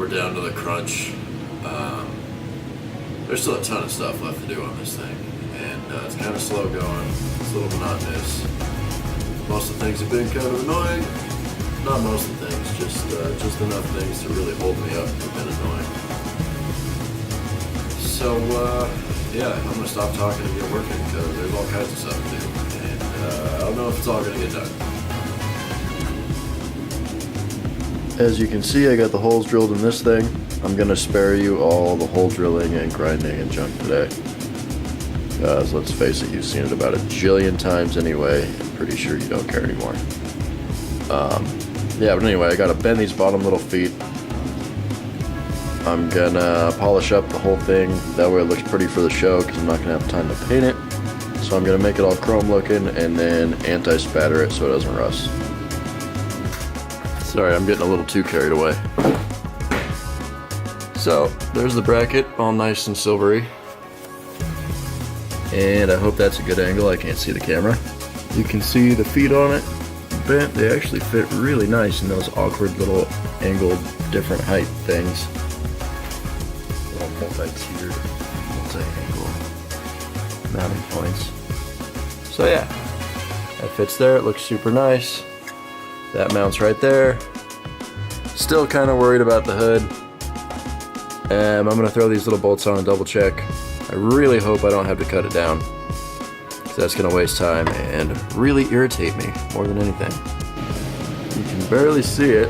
we're down to the crunch. There's still a ton of stuff left to do on this thing, and it's kind of slow going. It's a little monotonous. Most of the things have been kind of annoying. Not most of the things, just enough things to really hold me up and have been annoying. So yeah, I'm gonna stop talking and get working because there's all kinds of stuff to do, and I don't know if it's all gonna get done. As you can see, I got the holes drilled in this thing. I'm gonna spare you all the hole drilling and grinding and junk today. Because let's face it, you've seen it about a jillion times anyway. I'm pretty sure you don't care anymore. Yeah, but anyway, I gotta bend these bottom little feet. I'm gonna polish up the whole thing. That way it looks pretty for the show because I'm not gonna have time to paint it. So I'm gonna make it all chrome looking and then anti-spatter it so it doesn't rust. Sorry, I'm getting a little too carried away. So, there's the bracket, all nice and silvery. And I hope that's a good angle, I can't see the camera. You can see the feet on it bent. They actually fit really nice in those awkward little angled different height things. Little multi-tiered, multi-angle mounting points. So yeah, that fits there, it looks super nice. That mounts right there. Still kind of worried about the hood. I'm going to throw these little bolts on and double check. I really hope I don't have to cut it down, because that's going to waste time and really irritate me more than anything. You can barely see it,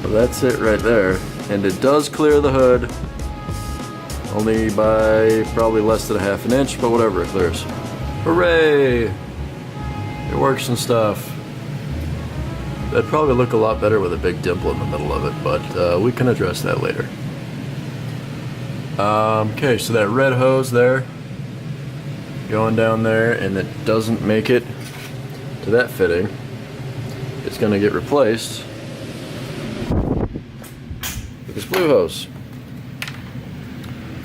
but that's it right there. And it does clear the hood, only by probably less than a half an inch, but whatever, it clears. Hooray! It works and stuff. That'd probably look a lot better with a big dimple in the middle of it, but we can address that later. Okay, so that red hose there, going down there, and it doesn't make it to that fitting. It's going to get replaced with this blue hose,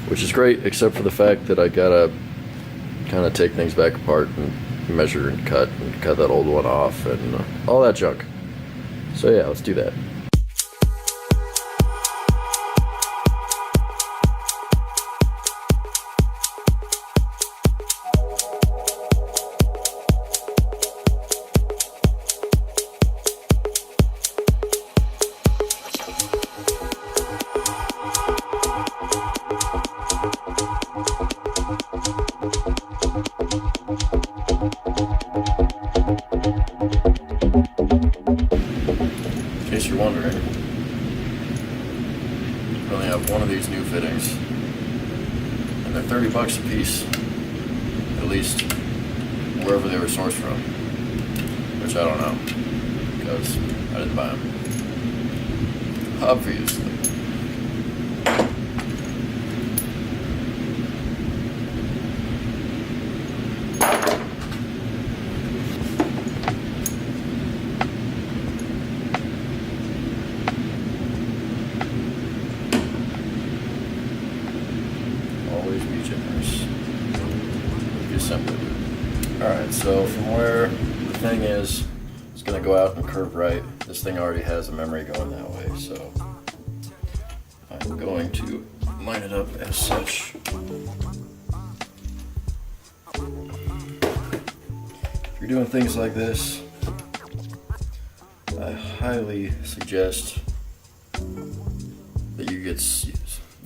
which is great, except for the fact that I gotta kind of take things back apart and measure and cut that old one off and all that junk. So yeah, let's do that. In case you're wondering, we only have one of these new fittings, and they're $30 a piece, at least wherever they were sourced from, which I don't know, because I didn't buy them. Obviously. Always be generous. Be simple. Alright, so from where the thing is, it's going to go out and curve right. This thing already has a memory going that way, so I'm going to line it up as such. If you're doing things like this, I highly suggest that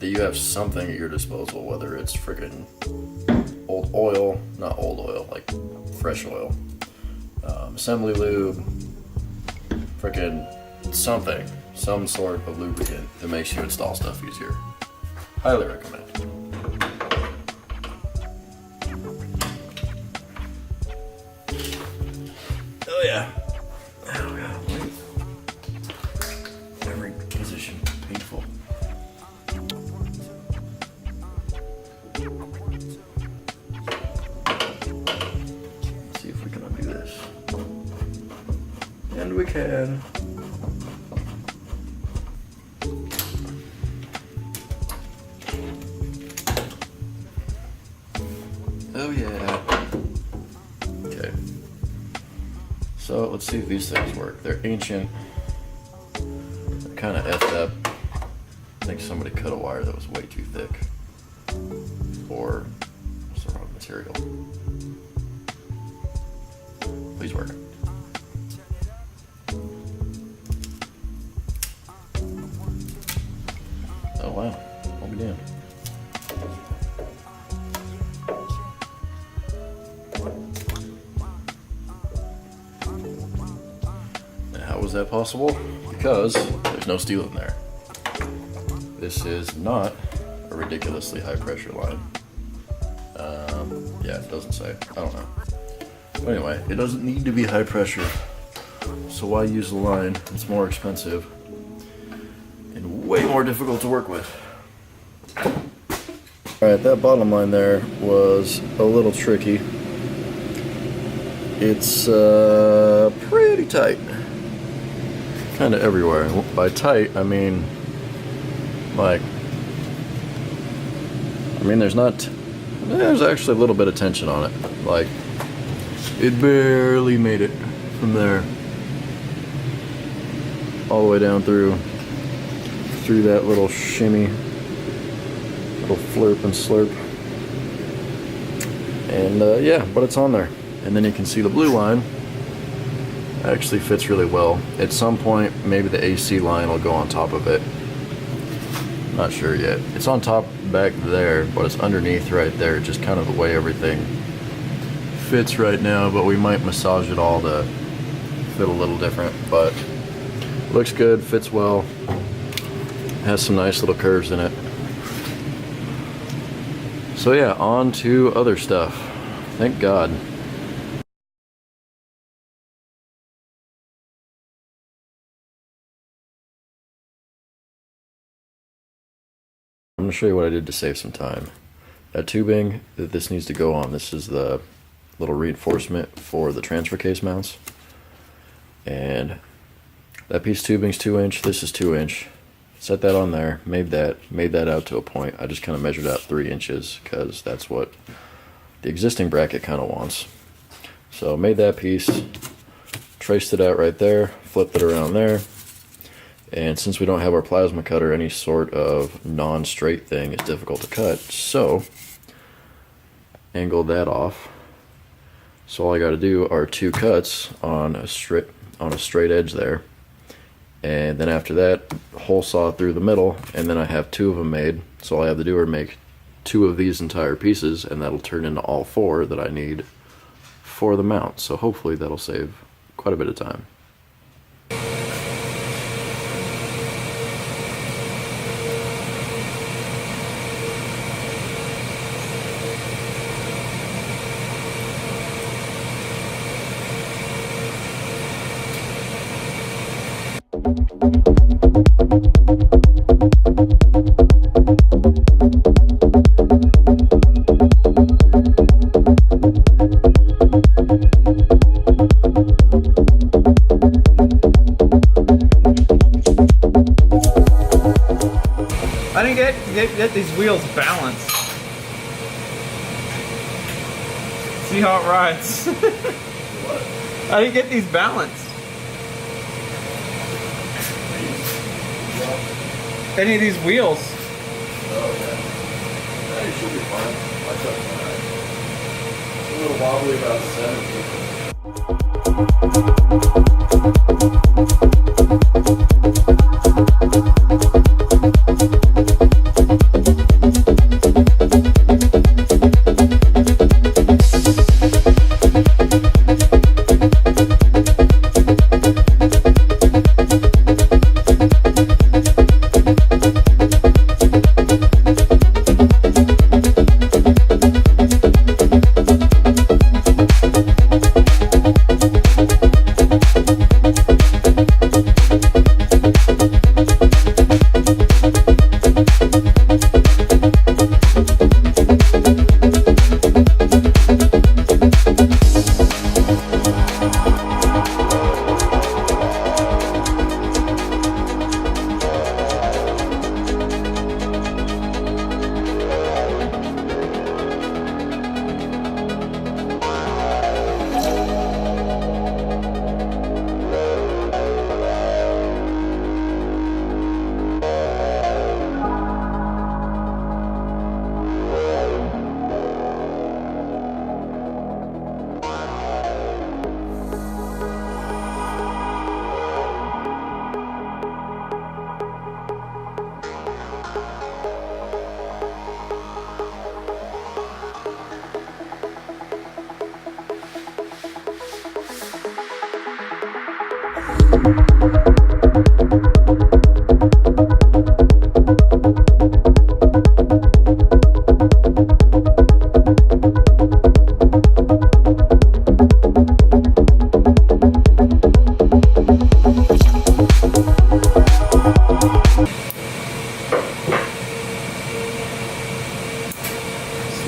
you have something at your disposal, whether it's friggin' old oil, not old oil, like fresh oil, assembly lube, frickin' something, some sort of lubricant that makes you install stuff easier. Highly recommend. Oh yeah. Oh god, wait. Every position painful. Let's see if we can undo this. And we can. Oh yeah. Okay. So let's see if these things work. They're ancient. They're kind of effed up. I think somebody cut a wire that was way too thick, or it's the wrong material. Please work. Oh wow, I'll be damned. How was that possible? Because there's no steel in there. This is not a ridiculously high pressure line. Yeah, it doesn't say. I don't know. But anyway, it doesn't need to be high pressure. So why use the line? It's more expensive and way more difficult to work with. Alright, that bottom line there was a little tricky. It's pretty tight. Kind of everywhere. By tight, I mean, like, there's actually a little bit of tension on it. Like, it barely made it from there all the way down through that little shimmy, little flirp and slurp. And yeah, but it's on there. And then you can see the blue line actually fits really well. At some point, maybe the AC line will go on top of it. Not sure yet. It's on top back there, but it's underneath right there, just kind of the way everything fits right now, but we might massage it all to fit a little different. But looks good, fits well, has some nice little curves in it. So yeah, on to other stuff. Thank God. I'm going to show you what I did to save some time. That tubing that this needs to go on, this is the little reinforcement for the transfer case mounts. And that piece of tubing is 2-inch, this is 2-inch. Set that on there, made that out to a point. I just kind of measured out 3 inches because that's what the existing bracket kind of wants. So made that piece, traced it out right there, flipped it around there. And since we don't have our plasma cutter, any sort of non-straight thing is difficult to cut. So, angled that off. So all I got to do are 2 cuts on a straight edge there. And then after that, hole saw through the middle, and then I have 2 of them made. So all I have to do are make 2 of these entire pieces, and that'll turn into all 4 that I need for the mount. So hopefully that'll save quite a bit of time. I didn't get these wheels balanced. See how it rides. What? I didn't get these balanced. Any of these wheels. Oh yeah. That should be fine. My truck's alright. It's a little wobbly about 7.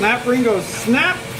Snap, Ringo, snap!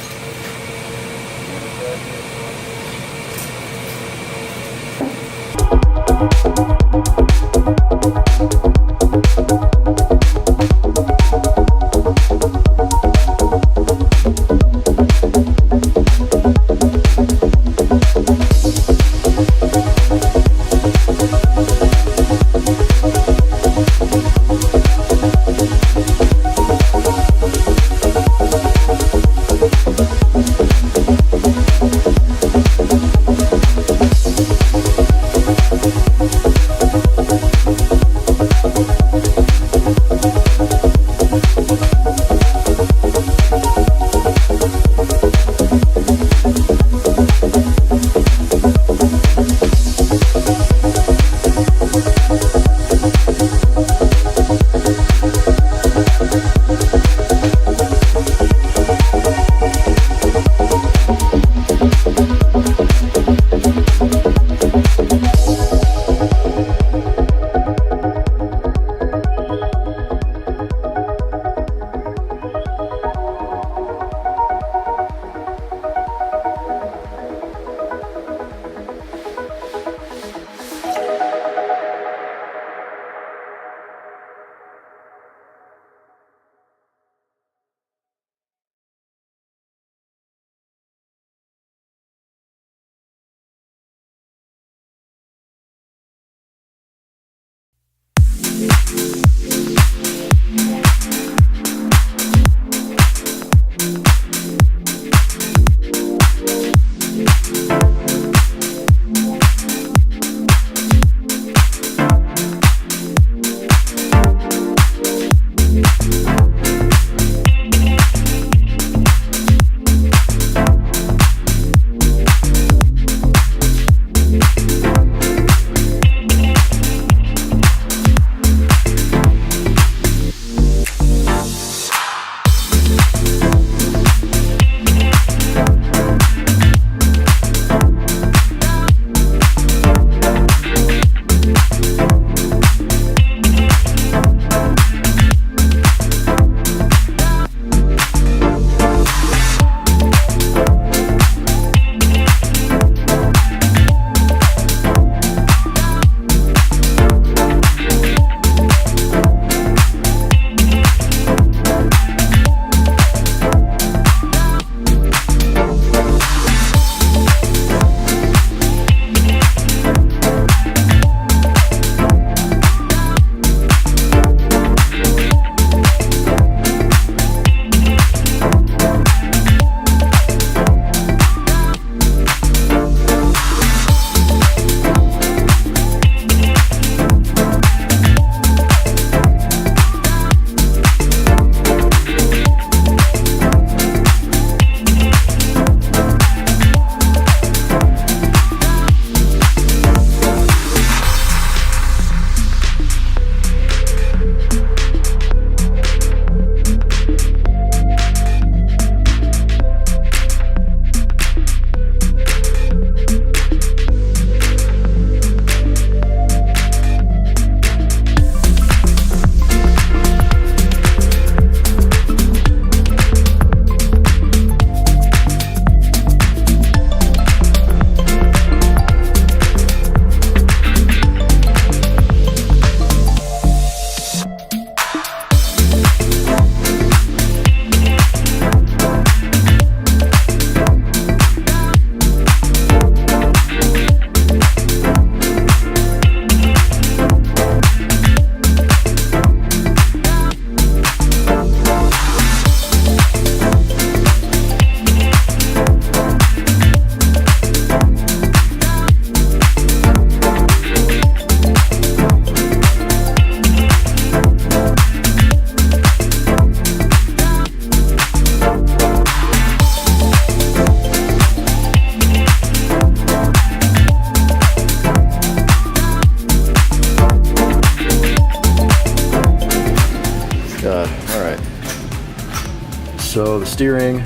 So the steering,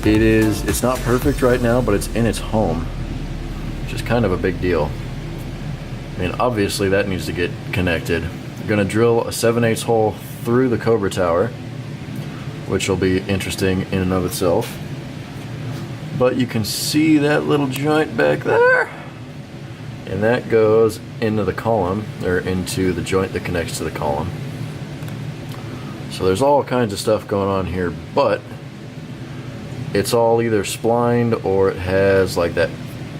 it's not perfect right now, but it's in its home, which is kind of a big deal. I mean, obviously that needs to get connected. I'm gonna drill a 7/8 hole through the Cobra tower, which will be interesting in and of itself. But you can see that little joint back there, and that goes into the column, or into the joint that connects to the column. So there's all kinds of stuff going on here, but it's all either splined or it has like that,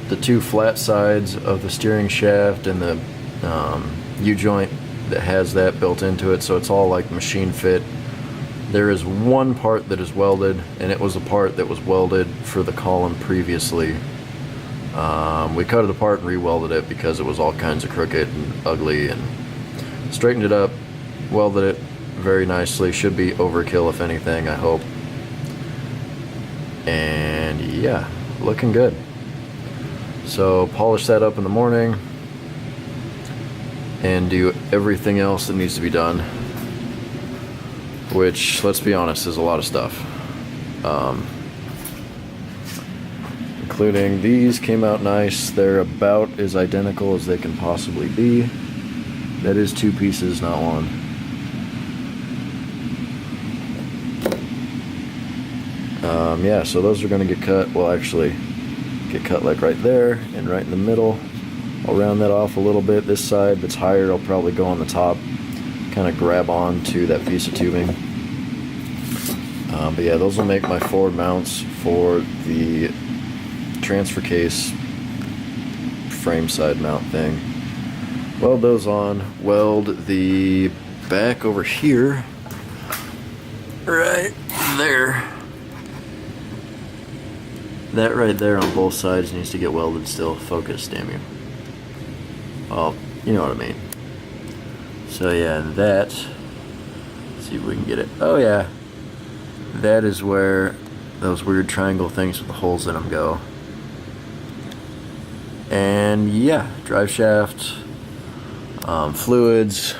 the two flat sides of the steering shaft and the U-joint that has that built into it, so it's all like machine fit. There is one part that is welded, and it was a part that was welded for the column previously. We cut it apart and re-welded it because it was all kinds of crooked and ugly, and straightened it up, welded it very nicely. Should be overkill if anything, I hope. And yeah, looking good. So polish that up in the morning and do everything else that needs to be done, which, let's be honest, is a lot of stuff. Including these came out nice. They're about as identical as they can possibly be. That is two pieces, not one. Yeah, so those are going to get cut. Well, actually, get cut like right there and right in the middle. I'll round that off a little bit. This side that's higher, I'll probably go on the top, kind of grab on to that piece of tubing. But yeah, those will make my forward mounts for the transfer case frame side mount thing. Weld those on, weld the back over here, right there. That right there on both sides needs to get welded still. Focus, damn you. Well, you know what I mean. So yeah, that, let's see if we can get it. Oh yeah, that is where those weird triangle things with the holes in them go. And yeah, drive shaft, fluids,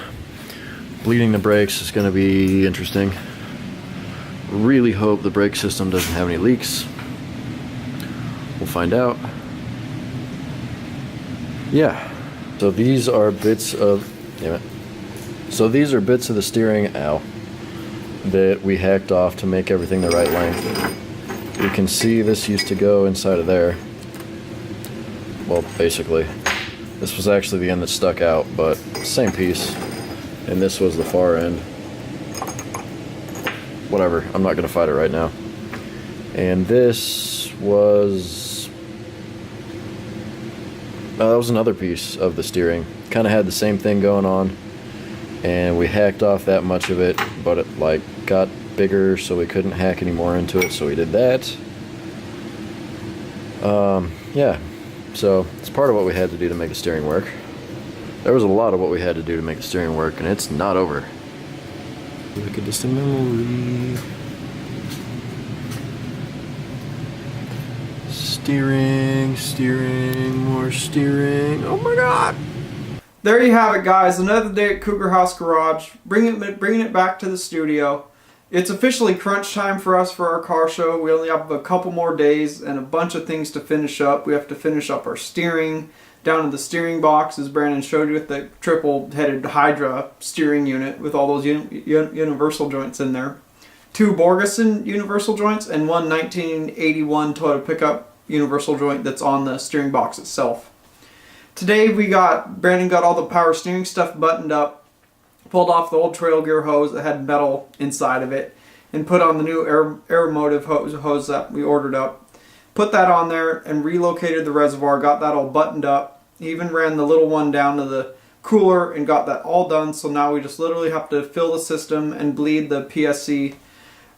bleeding the brakes is going to be interesting. Really hope the brake system doesn't have any leaks. We'll find out. Yeah, so these are bits of, damn it. So these are bits of the steering, ow, that we hacked off to make everything the right length. You can see this used to go inside of there. Well, basically, this was actually the end that stuck out, but same piece. And this was the far end. Whatever, I'm not gonna fight it right now. And this was, that was another piece of the steering. Kind of had the same thing going on, and we hacked off that much of it, but it like got bigger, so we couldn't hack any more into it, so we did that. Yeah, so it's part of what we had to do to make the steering work. There was a lot of what we had to do to make the steering work, and it's not over. Look at distant memory. Steering, steering, more steering. Oh my god! There you have it, guys. Another day at Cougar House Garage. Bringing it back to the studio. It's officially crunch time for us for our car show. We only have a couple more days and a bunch of things to finish up. We have to finish up our steering. Down in the steering box, as Brandon showed you, with the triple-headed Hydra steering unit with all those universal joints in there. 2 Borgeson universal joints and 1 1981 Toyota pickup universal joint that's on the steering box itself. Today Brandon got all the power steering stuff buttoned up, pulled off the old trail gear hose that had metal inside of it, and put on the new air motive hose that we ordered up. Put that on there and relocated the reservoir, got that all buttoned up. Even ran the little one down to the cooler and got that all done. So now we just literally have to fill the system and bleed the PSC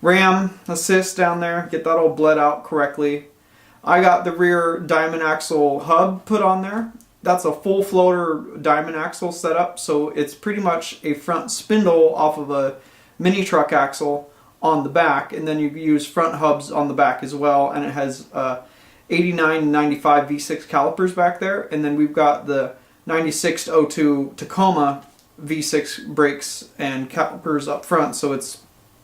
ram assist down there, get that all bled out correctly. I got the rear diamond axle hub put on there. That's a full floater diamond axle setup, so it's pretty much a front spindle off of a mini truck axle on the back, and then you use front hubs on the back as well, and it has 89 and 95 V6 calipers back there, and then we've got the 96-02 Tacoma V6 brakes and calipers up front, so it's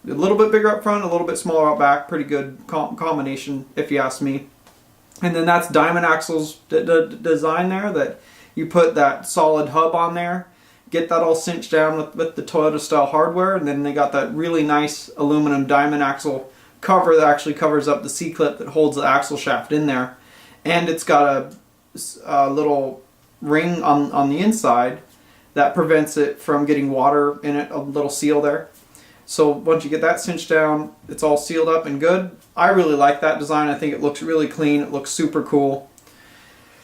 A little bit bigger up front, a little bit smaller out back. Pretty good combination, if you ask me. And then that's Diamond Axle's design there, that you put that solid hub on there, get that all cinched down with the Toyota style hardware, and then they got that really nice aluminum Diamond Axle cover that actually covers up the C-clip that holds the axle shaft in there. And it's got a little ring on the inside that prevents it from getting water in it, a little seal there. So once you get that cinched down, it's all sealed up and good. I really like that design. I think it looks really clean. It looks super cool.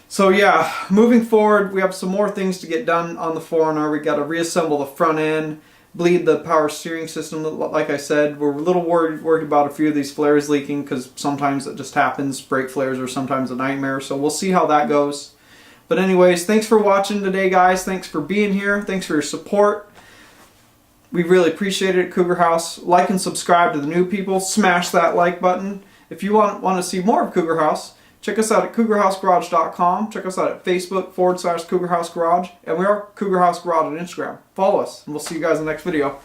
So yeah, moving forward, we have some more things to get done on the 4Runner. We got to reassemble the front end, bleed the power steering system. Like I said, we're a little worried about a few of these flares leaking, because sometimes it just happens. Brake flares are sometimes a nightmare. So we'll see how that goes. But anyways, thanks for watching today, guys. Thanks for being here. Thanks for your support. We really appreciate it at Cougar House. Like and subscribe to the new people. Smash that like button. If you want to see more of Cougar House, check us out at cougarhousegarage.com. Check us out at Facebook /Cougar House Garage. And we are Cougar House Garage on Instagram. Follow us, and we'll see you guys in the next video.